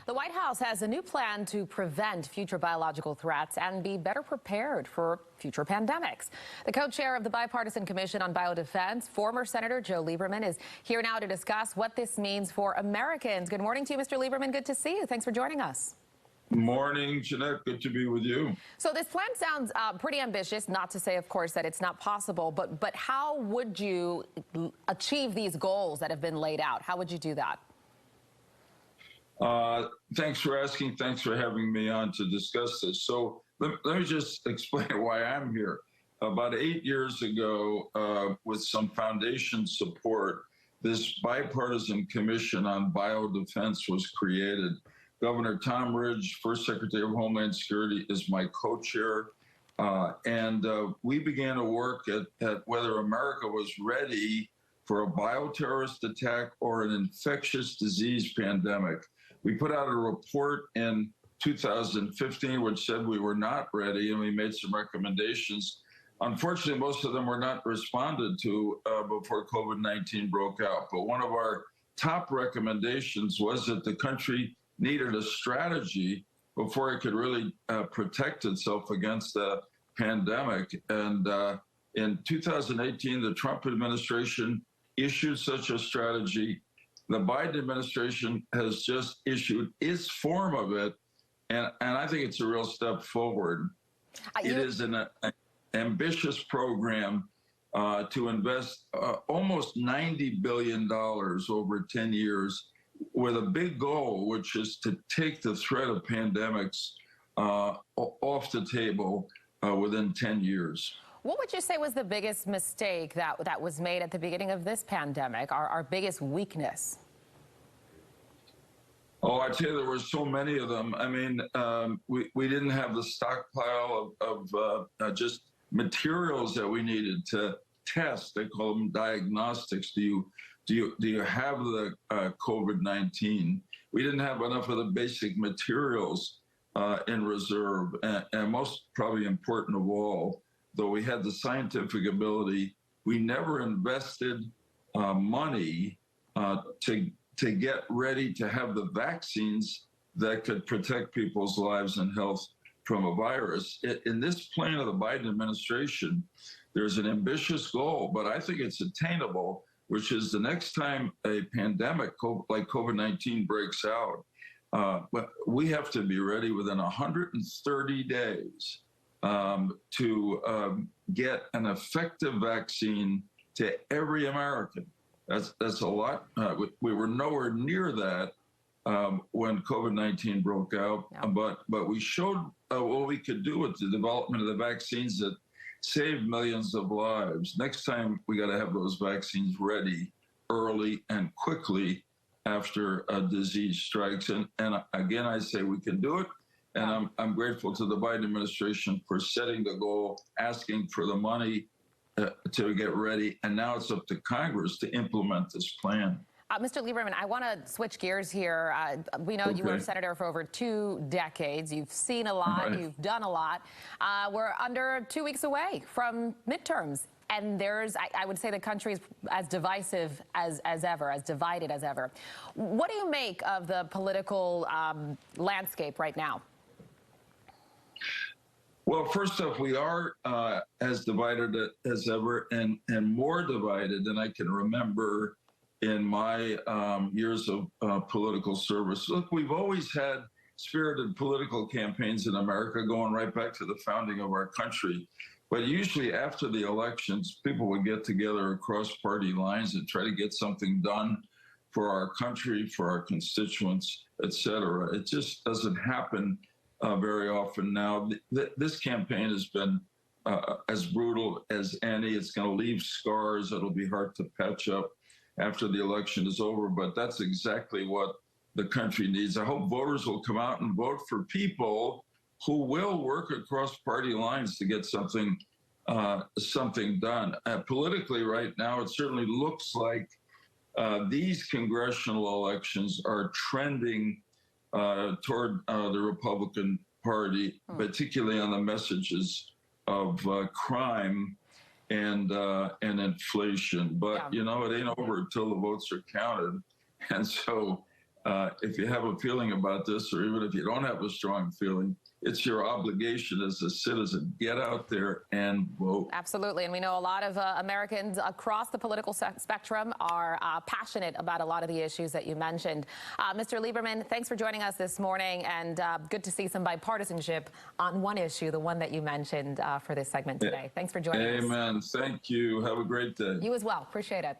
The White House has a new plan to prevent future biological threats and be better prepared for future pandemics. The co-chair of the Bipartisan Commission on Biodefense, former Senator Joe Lieberman, is here now to discuss what this means for Americans. Good morning to you, Mr. Lieberman. Good to see you. Thanks for joining us. Morning, Jeanette. Good to be with you. So this plan sounds pretty ambitious, not to say, of course, that it's not possible, but how would you achieve these goals that have been laid out? How would you do that? Thanks for asking. Thanks for having me on to discuss this. So let me just explain why I'm here. About 8 years ago, with some foundation support, this bipartisan commission on biodefense was created. Governor Tom Ridge, first Secretary of Homeland Security, is my co-chair. And we began to work at whether America was ready for a bioterrorist attack or an infectious disease pandemic. We put out a report in 2015 which said we were not ready, and we made some recommendations. Unfortunately, most of them were not responded to before COVID-19 broke out. But one of our top recommendations was that the country needed a strategy before it could really protect itself against the pandemic. And in 2018, the Trump administration issued such a strategy. The Biden administration has just issued its form of it, and I think it's a real step forward. It is an ambitious program to invest almost $90 billion over 10 years with a big goal, which is to take the threat of pandemics off the table within 10 years. What would you say was the biggest mistake that was made at the beginning of this pandemic, our biggest weakness? Oh, I tell you, there were so many of them. I mean, we didn't have the stockpile of just materials that we needed to test. They call them diagnostics. Do you have the COVID-19? We didn't have enough of the basic materials in reserve, and most probably important of all, though we had the scientific ability, we never invested money to get ready to have the vaccines that could protect people's lives and health from a virus. In this plan of the Biden administration, there's an ambitious goal, but I think it's attainable, which is the next time a pandemic like COVID-19 breaks out, we have to be ready within 130 days to get an effective vaccine to every American. That's a lot. We were nowhere near that when COVID-19 broke out, but we showed what we could do with the development of the vaccines that saved millions of lives. Next time, we got to have those vaccines ready early and quickly after a disease strikes. And again, I say we can do it. And I'm grateful to the Biden administration for setting the goal, asking for the money to get ready. And now it's up to Congress to implement this plan. Mr. Lieberman, I want to switch gears here. We know you were a senator for over 2 decades. You've seen a lot. Right. You've done a lot. We're under 2 weeks away from midterms. And I would say the country is as divisive as ever, as divided as ever. What do you make of the political landscape right now? Well, first off, we are as divided as ever and more divided than I can remember in my years of political service. Look, we've always had spirited political campaigns in America going right back to the founding of our country. But usually after the elections, people would get together across party lines and try to get something done for our country, for our constituents, et cetera. It just doesn't happen very often now. This campaign has been as brutal as any. It's going to leave scars. It'll be hard to patch up after the election is over, but that's exactly what the country needs. I hope voters will come out and vote for people who will work across party lines to get something done. Politically right now, it certainly looks like these congressional elections are trending toward the Republican Party, particularly on the messages of crime and inflation. But, you know, it ain't over until the votes are counted. And so if you have a feeling about this, or even if you don't have a strong feeling, it's your obligation as a citizen. Get out there and vote. Absolutely. And we know a lot of Americans across the political spectrum are passionate about a lot of the issues that you mentioned. Mr. Lieberman, thanks for joining us this morning, and good to see some bipartisanship on one issue, the one that you mentioned for this segment today. Thanks for joining us. Amen. Thank you. Have a great day. You as well. Appreciate it.